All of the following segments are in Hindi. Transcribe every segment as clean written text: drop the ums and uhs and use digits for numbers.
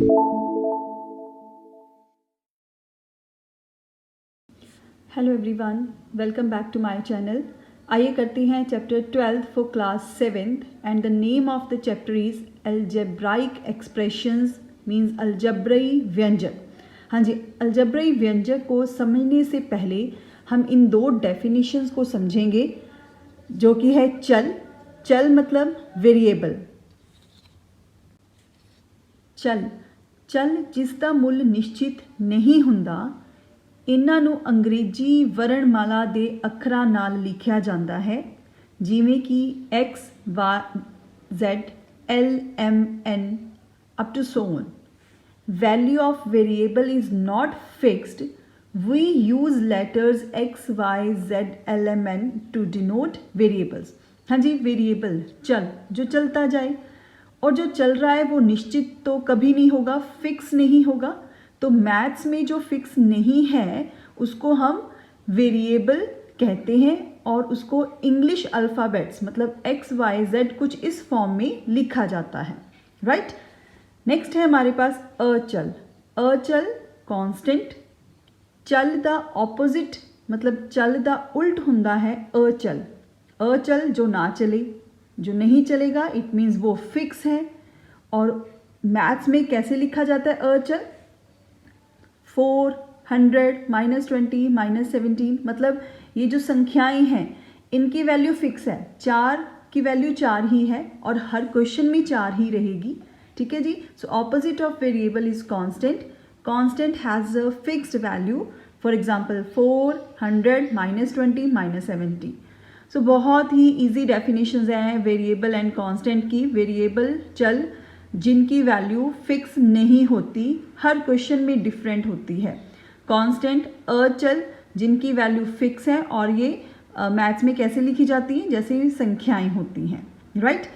Hello everyone, welcome back to my channel. आइए करते हैं chapter 12 for class 7th and the name of the chapter is algebraic expressions means अलजब्रई व्यंजक। हाँ जी, अलजब्रई व्यंजक को समझने से पहले हम इन दो डेफिनेशंस को समझेंगे, जो कि है चल। चल मतलब वेरिएबल। चल जिसका मुੱਲ निश्चित नहीं ਹੁੰਦਾ, ਇਹਨਾਂ ਨੂੰ ਅੰਗਰੇਜ਼ੀ ਵਰਣਮਾਲਾ ਦੇ ਅੱਖਰਾਂ ਨਾਲ ਲਿਖਿਆ ਜਾਂਦਾ ਹੈ, ਜਿਵੇਂ ਕਿ X, Y, Z, L, M, N up to so on. Value of variable is not fixed. We use letters X, Y, Z, L, M, N to denote variables. हाँ जी, वेरिएबल चल जो चलता जाए, और जो चल रहा है वो निश्चित तो कभी नहीं होगा, फिक्स नहीं होगा। तो मैथ्स में जो फिक्स नहीं है उसको हम वेरिएबल कहते हैं, और उसको इंग्लिश अल्फ़ाबेट्स मतलब एक्स वाई जेड कुछ इस फॉर्म में लिखा जाता है, राइट। नेक्स्ट है हमारे पास अचल। अचल कांस्टेंट। चल दा ऑपोजिट मतलब चल दा उल्ट हुंदा है अचल। अचल जो ना चले, जो नहीं चलेगा, इट मीन्स वो फिक्स है। और मैथ्स में कैसे लिखा जाता है अचल? 4, 100, -20, -17, मतलब ये जो संख्याएं हैं इनकी वैल्यू फिक्स है। 4 की वैल्यू 4 ही है और हर क्वेश्चन में 4 ही रहेगी, ठीक है जी। So opposite of variable is constant. Constant has a fixed value, for example 4, 100, -20, -70। So बहुत ही इजी डेफिनेशंस हैं वेरिएबल एंड कांस्टेंट की। वेरिएबल चल जिनकी वैल्यू फिक्स नहीं होती, हर क्वेश्चन में डिफरेंट होती है। कांस्टेंट अचल जिनकी वैल्यू फिक्स है, और ये मैथ्स में कैसे लिखी जाती हैं, जैसे संख्याएं होती हैं, राइट।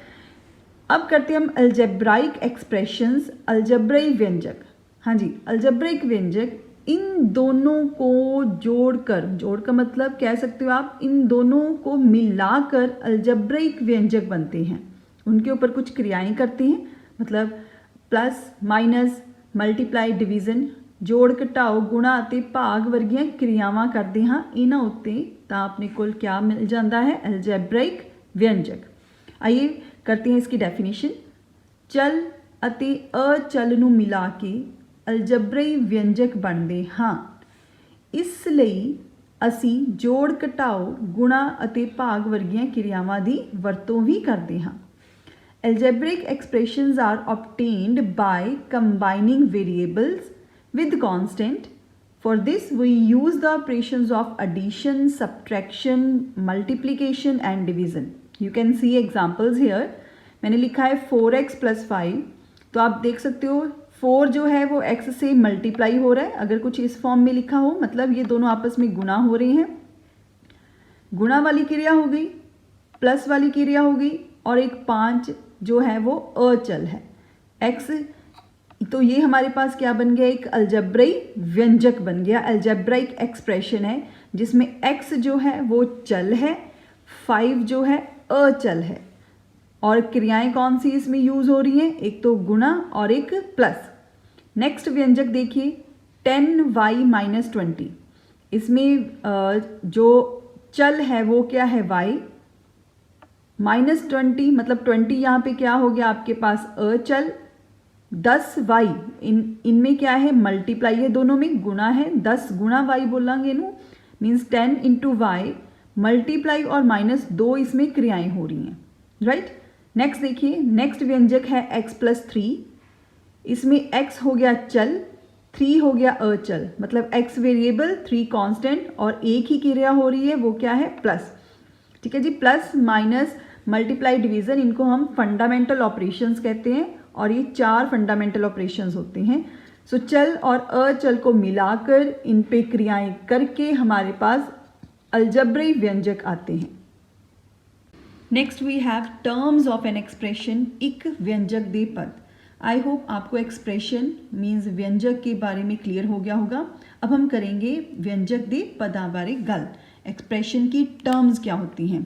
अब करते हैं हम अलजेब्राइक एक्सप्रेशंस, अलजब्रई व्यंजक। हाँ जी, अलजब्राइक व्यंजक इन दोनों को जोड़कर मतलब कह सकते हो आप, इन दोनों को मिलाकर अलजब्राइक व्यंजक बनते हैं। उनके ऊपर कुछ क्रियाएं करते हैं, मतलब प्लस, माइनस, मल्टीप्लाई, डिवीजन, जोड़, घटाओ, गुणा ਅਤੇ ਭਾਗ ਵਰਗੀਆਂ क्रियावां करते हाँ इन्हां उत्ते, तो अपने कोल क्या मिल जाता है? अलजेब्राइक व्यंजक। आइए करते हैं इसकी डेफिनेशन। चल ਅਤੇ अचल ਨੂੰ मिला के अलजबरई व्यंजक बनते हाँ। इस ਲਈ ਅਸੀਂ जोड़, घटाओ, गुणा ਅਤੇ ਭਾਗ ਵਰਗੀਆਂ क्रियावां ਦੀ ਵਰਤੋਂ भी करते हाँ। Algebraic expressions are obtained by combining variables with constant. For this we use the operations of addition, subtraction, multiplication and division. You can see examples here. मैंने लिखा है 4x + 5, तो आप देख सकते हो 4 जो है वो x से मल्टीप्लाई हो रहा है। अगर कुछ इस फॉर्म में लिखा हो मतलब ये दोनों आपस में गुणा हो रहे हैं, गुणा वाली क्रिया हो गई, प्लस वाली क्रिया हो गई, और एक 5 जो है वो अचल है x। तो ये हमारे पास क्या बन गया? एक अलजब्रई व्यंजक बन गया। अलजेब्राइक एक्सप्रेशन है जिसमें x जो है वो चल है, 5 जो है अचल है, और क्रियाएं कौन सी इसमें यूज हो रही हैं? एक तो गुणा और एक प्लस। नेक्स्ट व्यंजक देखिए 10y - 20। इसमें जो चल है वो क्या है? y। -20 मतलब 20 यहाँ पे क्या हो गया आपके पास? अचल। 10y इनमें क्या है? मल्टीप्लाई है, दोनों में गुणा है। 10 गुणा y बोलेंगे इनू, मीन्स 10 × y मल्टीप्लाई, और -2 इसमें क्रियाएं हो रही हैं, राइट। नेक्स्ट देखिए, नेक्स्ट व्यंजक है x + 3। इसमें x हो गया चल, 3 हो गया अचल, मतलब x वेरिएबल, 3 कांस्टेंट, और एक ही क्रिया हो रही है, वो क्या है? प्लस, ठीक है जी। प्लस, माइनस, मल्टीप्लाई, डिवीज़न, इनको हम फंडामेंटल ऑपरेशंस कहते हैं, और ये 4 फंडामेंटल ऑपरेशंस होते हैं। सो चल और अचल को मिलाकर इन पे क्रियाएं करके हमारे पास अलजब्रई व्यंजक आते हैं। Next we have terms of an expression, एक व्यंजक दे पद। आई होप आपको एक्सप्रेशन मीन्स व्यंजक के बारे में क्लियर हो गया होगा। अब हम करेंगे व्यंजक दे पदा बारे गल, एक्सप्रेशन की टर्म्स क्या होती हैं।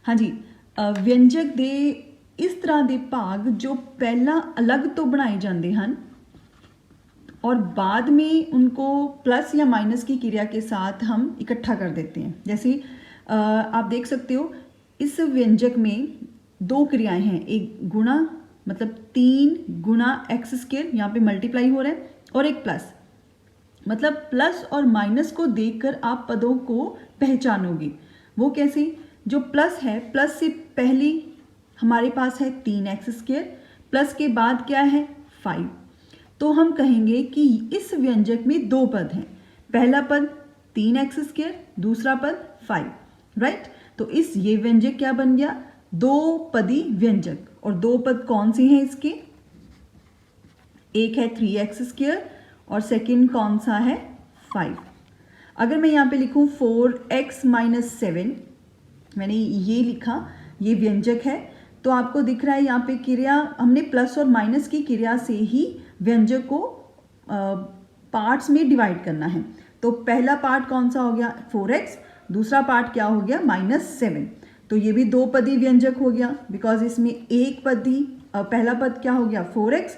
हाँ जी, व्यंजक दे इस तरह के भाग जो पहला अलग तो बनाए जाते हैं, और बाद में उनको प्लस या माइनस की क्रिया के साथ हम इकट्ठा कर देते हैं। जैसे आप देख सकते हो इस व्यंजक में दो क्रियाएं हैं, एक गुणा मतलब 3 गुणा एक्स स्क्वायर, यहाँ पे मल्टीप्लाई हो रहा है, और एक प्लस, मतलब प्लस और माइनस को देखकर आप पदों को पहचानोगे। वो कैसे? जो प्लस है, प्लस से पहले हमारे पास है 3x स्क्वायर, प्लस के बाद क्या है 5। तो हम कहेंगे कि इस व्यंजक में दो पद हैं, पहला पद 3x स्क्वायर, दूसरा पद 5, राइट। तो ये व्यंजक क्या बन गया? दो पदी व्यंजक। और दो पद कौन से हैं इसके? एक है 3x स्क्वायर और सेकंड कौन सा है 5। अगर मैं यहाँ पे लिखूँ 4x - 7, मैंने ये लिखा, ये व्यंजक है, तो आपको दिख रहा है यहाँ पे क्रिया हमने प्लस और माइनस की क्रिया से ही व्यंजक को पार्ट्स में डिवाइड करना है। तो पहला पार्ट कौन सा हो गया 4x, दूसरा पार्ट क्या हो गया -7। तो ये भी दो पदी व्यंजक हो गया, बिकॉज इसमें एक पदी पहला पद क्या हो गया 4x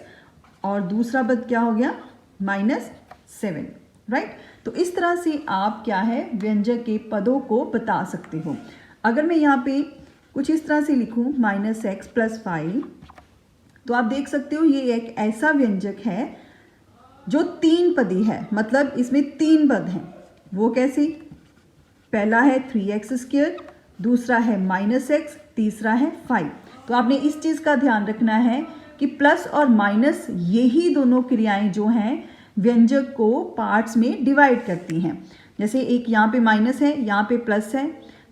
और दूसरा पद क्या हो गया -7, राइट। तो इस तरह से आप क्या है व्यंजक के पदों को बता सकते हो। अगर मैं यहाँ पे कुछ इस तरह से लिखूँ -x + 5, तो आप देख सकते हो ये एक ऐसा व्यंजक है जो 3 पदी है, मतलब इसमें 3 पद हैं। वो कैसे? पहला है 3x स्क्वायर, दूसरा है -x, तीसरा है 5। तो आपने इस चीज़ का ध्यान रखना है कि प्लस और माइनस यही दोनों क्रियाएं जो हैं व्यंजक को पार्ट्स में डिवाइड करती हैं। जैसे एक यहाँ पे माइनस है, यहाँ पे प्लस है,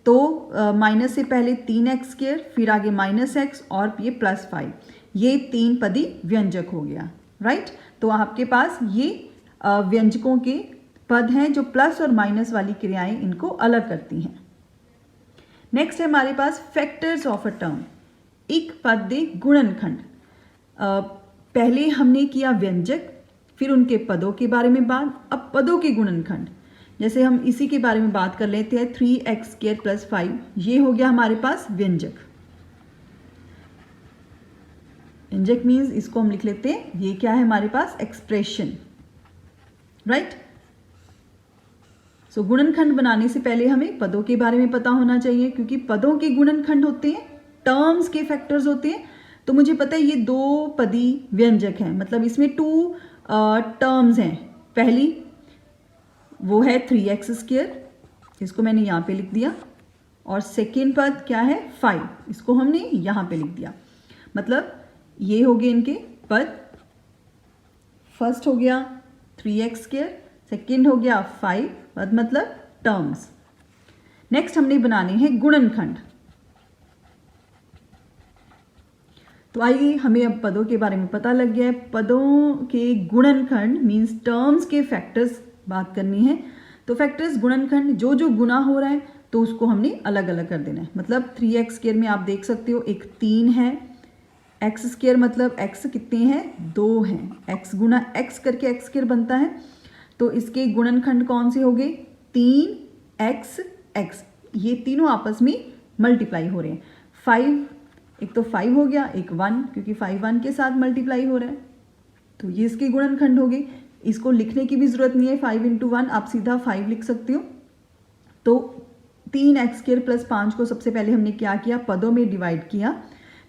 तो माइनस से पहले 3x स्क्वायर, फिर आगे -x और ये +5, ये 3 पदी व्यंजक हो गया, राइट। तो आपके पास ये व्यंजकों के पद हैं जो प्लस और माइनस वाली क्रियाएं इनको अलग करती हैं। नेक्स्ट है हमारे पास फैक्टर्स ऑफ अ टर्म, एक पद दे गुणनखंड। पहले हमने किया व्यंजक, फिर उनके पदों के बारे में बात, अब पदों के गुणनखंड। जैसे हम इसी के बारे में बात कर लेते हैं 3x² + 5, ये हो गया हमारे पास व्यंजक। व्यंजक मीन्स इसको हम लिख लेते हैं, ये क्या है हमारे पास एक्सप्रेशन, राइट। सो गुणनखंड बनाने से पहले हमें पदों के बारे में पता होना चाहिए, क्योंकि पदों के गुणनखंड होते हैं, टर्म्स के फैक्टर्स होते हैं। तो मुझे पता है ये दो पदी व्यंजक हैं, मतलब इसमें 2 टर्म्स हैं। पहली वो है 3x स्क्वायर, इसको मैंने यहाँ पे लिख दिया, और सेकेंड पद क्या है 5, इसको हमने यहाँ पे लिख दिया। मतलब ये हो गए इनके पद, फर्स्ट हो गया 3x स्क्वायर, सेकेंड हो गया 5 पद, मतलब टर्म्स। नेक्स्ट हमने बनाने हैं गुणनखंड। तो आइए, हमें अब पदों के बारे में पता लग गया है। पदों के गुणनखंड मीन्स टर्म्स के फैक्टर्स बात करनी है। तो फैक्टर्स गुणनखंड, जो जो गुना हो रहा है तो उसको हमने अलग अलग कर देना है। मतलब 3x स्क्वायर में आप देख सकते हो एक 3 है, x स्क्वायर मतलब x कितने हैं 2 हैं, x गुना x करके x स्क्वायर बनता है। तो इसके गुणनखंड कौन से हो गए 3x x, ये तीनों आपस में मल्टीप्लाई हो रहे हैं। 5, एक तो 5 हो गया, एक 1, क्योंकि 5 1 के साथ मल्टीप्लाई हो रहा है, तो ये इसके गुणनखंड हो गए। इसको लिखने की भी जरूरत नहीं है, 5 × 1 आप सीधा 5 लिख सकते हो। तो 3x² + 5 को सबसे पहले हमने क्या किया, पदों में डिवाइड किया,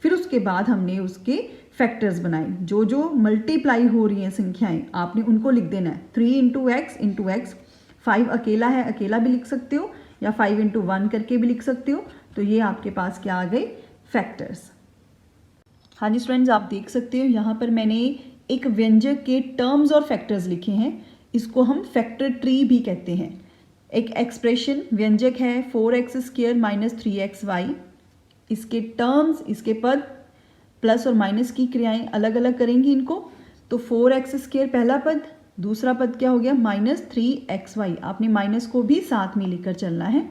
फिर उसके बाद हमने उसके फैक्टर्स बनाए। जो जो मल्टीप्लाई हो रही हैं संख्याएं आपने उनको लिख देना है। 3 × x, 5 अकेला है, अकेला भी लिख सकते हो, या 5 × 1 करके भी लिख सकते हो। तो ये आपके पास क्या आ गए फैक्टर्स। हाँ जी स्टूडेंट्स, आप देख सकते हो यहाँ पर मैंने एक व्यंजक के टर्म्स और फैक्टर्स लिखे हैं। इसको हम फैक्टर ट्री भी कहते हैं। एक एक्सप्रेशन व्यंजक है 4x² - 3xy, इसके टर्म्स, इसके पद प्लस और माइनस की क्रियाएं अलग अलग करेंगी इनको। तो 4x² पहला पद, दूसरा पद क्या हो गया -3xy, आपने माइनस को भी साथ में लेकर चलना है।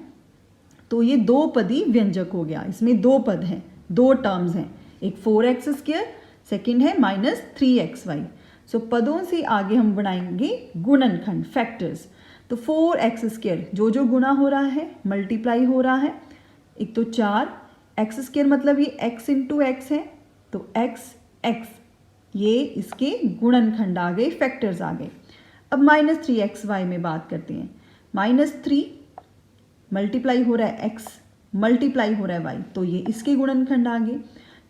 तो ये दो पदी व्यंजक हो गया, इसमें दो पद हैं, दो टर्म्स हैं, एक 4x², सेकेंड है -3xy। सो पदों से आगे हम बनाएंगे गुणनखंड फैक्टर्स। तो 4x² जो जो गुणा हो रहा है, मल्टीप्लाई हो रहा है, एक तो 4, x² मतलब ये x × x है, तो x ये इसके गुणनखंड आ गए, फैक्टर्स आ गए। अब -3xy में बात करते हैं। -3 मल्टीप्लाई हो रहा है x, मल्टीप्लाई हो रहा है y, तो ये इसके गुणनखंड आ गए।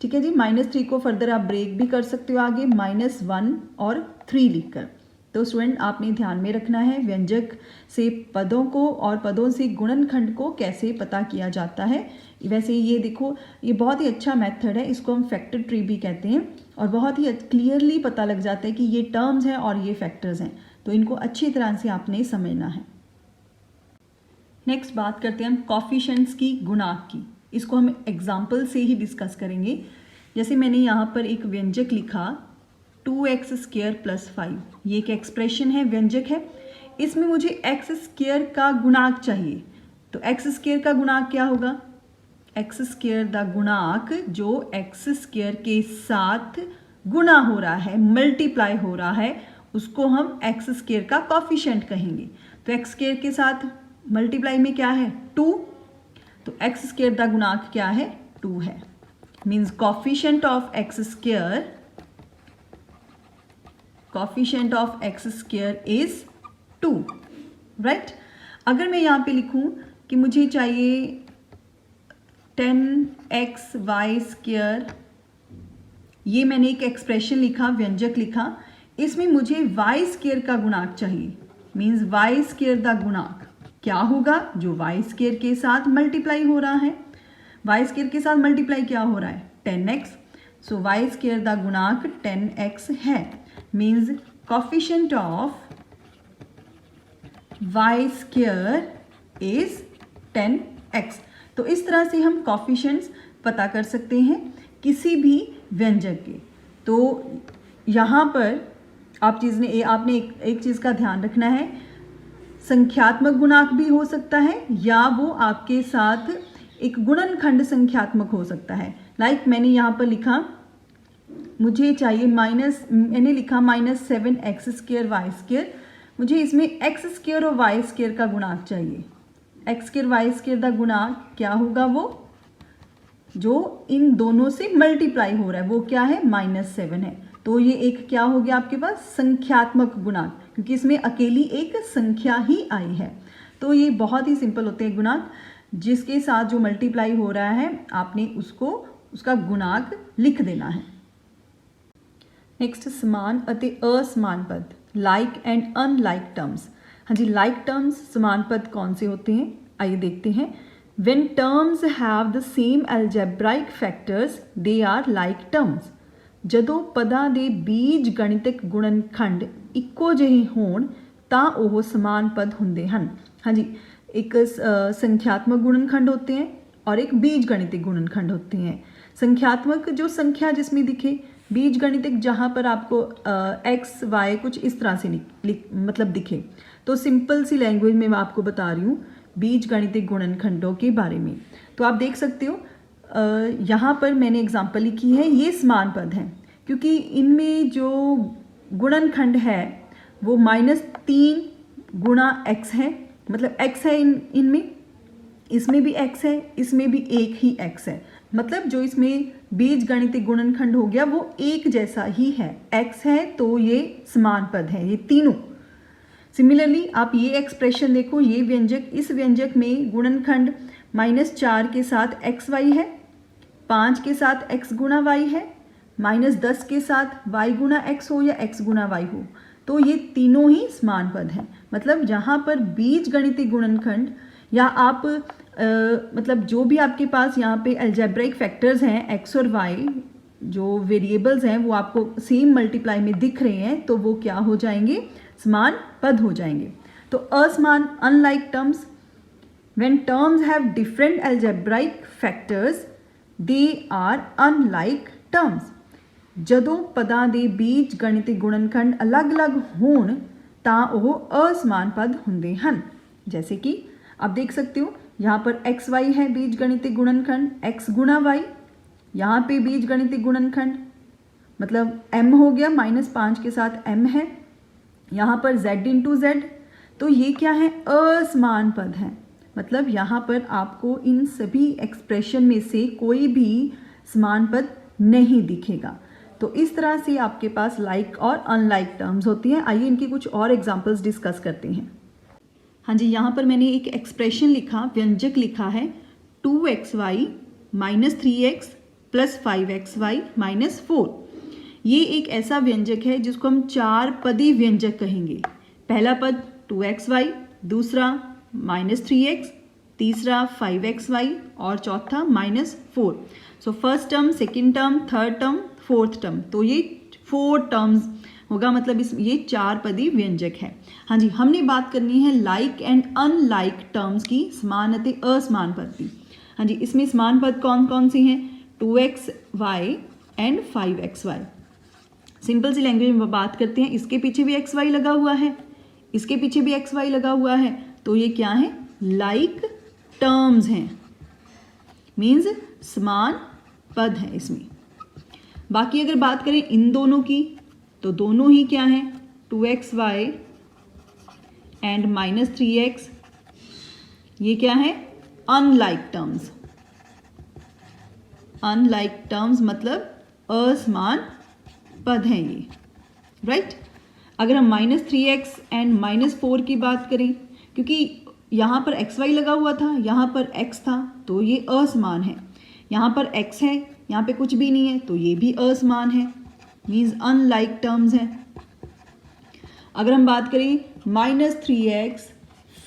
ठीक है जी। -3 को फर्दर आप ब्रेक भी कर सकते हो आगे -1 और 3 लिखकर। तो स्टूडेंट आपने ध्यान में रखना है व्यंजक से पदों को और पदों से गुणनखंड को कैसे पता किया जाता है। वैसे ये देखो, ये बहुत ही अच्छा मेथड है, इसको हम फैक्टर ट्री भी कहते हैं, और बहुत ही क्लियरली पता लग जाता है कि ये टर्म्स हैं और ये फैक्टर्स हैं, तो इनको अच्छी तरह से आपने समझना है। नेक्स्ट बात करते हैं हम कॉफिशिएंट्स की, गुणांक की। इसको हम एग्जाम्पल से ही डिस्कस करेंगे। जैसे मैंने यहाँ पर एक व्यंजक लिखा 2x² + 5, ये एक एक्सप्रेशन है, व्यंजक है। इसमें मुझे x² का गुणांक चाहिए, तो x² का गुणांक क्या होगा? x² का गुणांक जो x² के साथ गुणा हो रहा है, मल्टीप्लाई हो रहा है, उसको हम x² का कॉफिशिएंट कहेंगे। तो x² के साथ मल्टीप्लाई में क्या है? 2, तो x² का गुणांक क्या है? 2 है। Means coefficient of x² is 2, right. अगर मैं यहाँ पे लिखूँ कि मुझे चाहिए 10xy², ये मैंने एक एक्सप्रेशन लिखा, व्यंजक लिखा, इसमें मुझे y² का गुणांक चाहिए। मीन्स y² का गुणांक क्या होगा? जो y² के साथ मल्टीप्लाई हो रहा है, y² के साथ मल्टीप्लाई क्या हो रहा है? 10x, सो y² का गुणांक 10x है। Means coefficient of y² is 10x। तो इस तरह से हम कोफिशिएंट्स पता कर सकते हैं किसी भी व्यंजक के। तो यहाँ पर आपने एक चीज़ का ध्यान रखना है, संख्यात्मक गुणांक भी हो सकता है या वो आपके साथ एक गुणनखंड संख्यात्मक हो सकता है। लाइक मैंने यहाँ पर लिखा, मुझे चाहिए मैंने लिखा -7x² y², मुझे इसमें x² और y² का गुणांक चाहिए। x² y² का गुणांक क्या होगा? वो जो इन दोनों से मल्टीप्लाई हो रहा है वो क्या है? -7 है। तो ये एक क्या हो गया आपके पास? संख्यात्मक गुणांक, क्योंकि इसमें अकेली एक संख्या ही आई है। तो ये बहुत ही सिंपल होते हैं गुणांक, जिसके साथ जो मल्टीप्लाई हो रहा है आपने उसका गुणांक लिख देना है। नेक्स्ट समान अते असमान पद, लाइक एंड अनलाइक टर्म्स। हाँ जी, लाइक टर्म्स, समान पद कौन से होते हैं आइए देखते हैं। When terms have the same algebraic factors, they are like terms। ਜਦੋਂ ਪਦਾਂ ਦੇ ਬੀਜ ਗਣਿਤਕ ਗੁਣਨਖੰਡ ਇੱਕੋ ਜਿਹੇ ਹੋਣ ਤਾਂ ਉਹ ਸਮਾਨ ਪਦ ਹੁੰਦੇ ਹਨ। हाँ जी, एक संख्यात्मक गुणनखंड होते हैं और एक बीज गणितिक गुणनखंड होते हैं। संख्यात्मक जो संख्या जिसमें दिखे, बीज गणितिक जहाँ पर आपको x y कुछ इस तरह से मतलब दिखे। तो सिंपल सी लैंग्वेज में मैं आपको बता रही हूँ बीज गणितिक गुणनखंडों के बारे में। तो आप देख सकते हो यहाँ पर मैंने एग्जाम्पल लिखी है, ये समान पद हैं क्योंकि इनमें जो गुणनखंड है वो -3 गुणा x है, मतलब x है इनमें, इसमें भी x है, इसमें भी एक ही x है, मतलब जो इसमें बीज गणितिक गुणनखंड हो गया वो एक जैसा ही है, x है तो ये समान पद है ये तीनों। सिमिलरली आप ये एक्सप्रेशन देखो, ये व्यंजक, इस व्यंजक में गुणनखंड -4 के साथ xy है, 5 के साथ x गुणा y है, -10 के साथ y गुणा x हो या x गुणा y हो, तो ये तीनों ही समान पद हैं। मतलब जहाँ पर बीज गणितिक गुणनखंड या आप मतलब जो भी आपके पास यहाँ पे अलजेब्रिक फैक्टर्स हैं x और y, जो वेरिएबल्स हैं वो आपको सेम मल्टीप्लाई में दिख रहे हैं, तो वो क्या हो जाएंगे? समान पद हो जाएंगे। तो असमान, unlike terms, when terms have different algebraic factors they are unlike terms. ਜਦੋਂ ਪਦਾਂ ਦੇ ਬੀਜ ਗਣਿਤਿਕ ਗੁਣਨਖੰਡ ਅਲੱਗ-ਅਲੱਗ ਹੋਣ ਤਾਂ ਉਹ असमान पद ਹੁੰਦੇ ਹਨ। जैसे कि आप देख सकते हो यहाँ पर एक्स वाई है बीज गणितिक गुणनखंड, x गुणा y, यहाँ पे बीज गणितिक गुणनखंड मतलब m हो गया, -5 के साथ m है, यहाँ पर z इंटू z, तो ये क्या है? असमान पद हैं। मतलब यहाँ पर आपको इन सभी एक्सप्रेशन में से कोई भी समान पद नहीं दिखेगा। तो इस तरह से आपके पास लाइक और अनलाइक टर्म्स होती हैं। आइए इनकी कुछ और एग्जांपल्स डिस्कस करते हैं। हाँ जी, यहाँ पर मैंने एक एक्सप्रेशन लिखा, व्यंजक लिखा है 2xy - 3x + 5xy - 4। ये एक ऐसा व्यंजक है जिसको हम चार पदी व्यंजक कहेंगे। पहला पद 2xy, दूसरा -3x, तीसरा 5xy और चौथा -4। So first term, second term, third term, fourth term, तो ये 4 टर्म्स होगा, मतलब ये चार पदी व्यंजक है। हाँ जी, हमने बात करनी है लाइक एंड अनलाइक टर्म्स की, समान अतः असमान पद की। हाँ जी, इसमें समान पद कौन कौन से हैं? 2xy and 5xy। Simple C language में बात करते हैं, इसके पीछे भी xy लगा हुआ है, इसके पीछे भी xy लगा हुआ है, तो ये क्या है? लाइक टर्म्स हैं, मीन्स समान पद है इसमें। बाकी अगर बात करें इन दोनों की, तो दोनों ही क्या हैं? 2xy एंड -3x, ये क्या है? Unlike terms. अनलाइक टर्म्स मतलब असमान पद हैं ये, राइट। अगर हम -3x एंड -4 की बात करें, क्योंकि यहाँ पर xy लगा हुआ था, यहाँ पर x था, तो ये असमान है। यहाँ पर x है, यहाँ पे कुछ भी नहीं है, तो ये भी असमान है, मीन्स अनलाइक टर्म्स हैं। अगर हम बात करें -3x,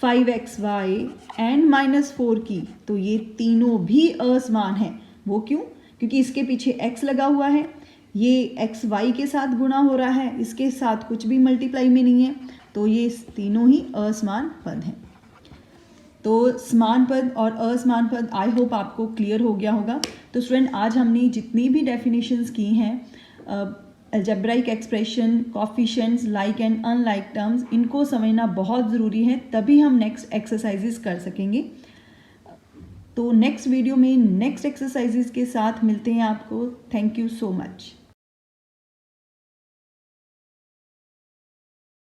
5xy एंड -4 की, तो ये तीनों भी असमान हैं। वो क्यों? क्योंकि इसके पीछे x लगा हुआ है, ये x y के साथ गुणा हो रहा है, इसके साथ कुछ भी मल्टीप्लाई में नहीं है, तो ये तीनों ही असमान पद हैं। तो समान पद और असमान पद, आई होप आपको क्लियर हो गया होगा। तो स्टूडेंट, आज हमने जितनी भी डेफिनेशंस की हैं, algebraic expression, coefficients, like and unlike terms, इनको समझना बहुत ज़रूरी है, तभी हम नेक्स्ट एक्सरसाइजेस कर सकेंगे। तो नेक्स्ट वीडियो में नेक्स्ट एक्सरसाइजेस के साथ मिलते हैं आपको। Thank you so much.